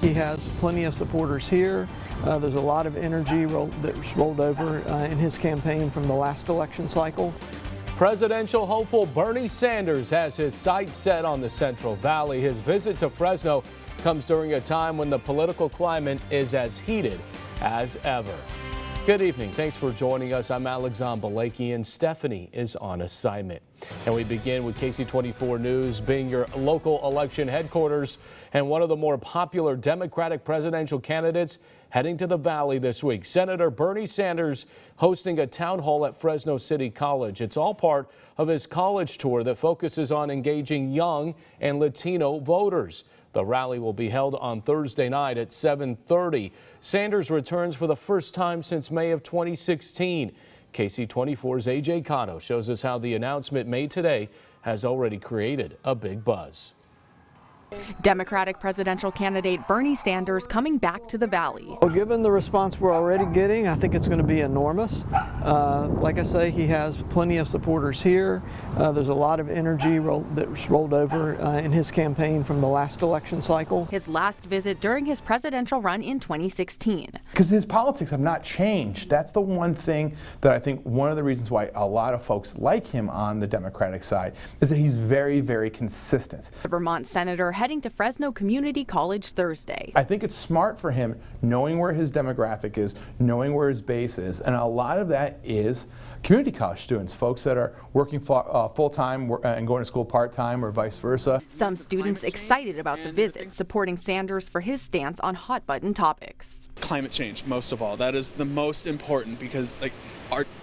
he has plenty of supporters here. There's a lot of energy that's rolled over in his campaign from the last election cycle. Presidential hopeful Bernie Sanders has his sights set on the Central Valley. His visit to Fresno comes during a time when the political climate is as heated as ever. Good evening. Thanks for joining us. I'm Alexander Balaki, and Stephanie is on assignment. And we begin with KC24 News being your local election headquarters and one of the more popular Democratic presidential candidates heading to the Valley this week. Senator Bernie Sanders hosting a town hall at Fresno City College. It's all part of his college tour that focuses on engaging young and Latino voters. The rally will be held on Thursday night at 7:30. Sanders returns for the first time since May of 2016. KC24's AJ Cotto shows us how the announcement made today has already created a big buzz. Democratic presidential candidate Bernie Sanders coming back to the Valley. Well, given the response we're already getting, I think it's going to be enormous. Like I say, he has plenty of supporters here. There's a lot of energy that's rolled over in his campaign from the last election cycle. His last visit during his presidential run in 2016. Because his politics have not changed. That's the one thing that I think one of the reasons why a lot of folks like him on the Democratic side is that he's very, very consistent. The Vermont senator heading to Fresno Community College Thursday. I think it's smart for him knowing where his demographic is, knowing where his base is, and a lot of that is community college students, folks that are working full-time and going to school part-time or vice versa. Some students excited about the visit, supporting Sanders for his stance on hot-button topics. Climate change, most of all. That is the most important because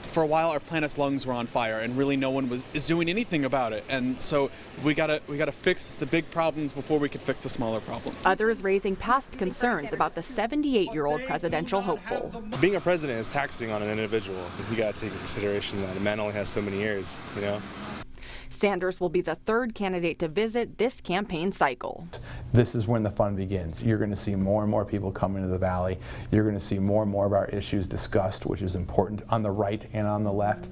for a while our planet's lungs were on fire and really no one is doing anything about it. And so we gotta fix the big problems before we can fix the smaller problems. Others raising past concerns about the 78-year-old presidential hopeful. Being a president is taxing on an individual. You gotta take into consideration that a man only has so many years, you know. Sanders will be the third candidate to visit this campaign cycle. This is when the fun begins. You're going to see more and more people come into the Valley. You're going to see more and more of our issues discussed, which is important on the right and on the left.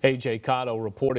AJ Cotto reporting.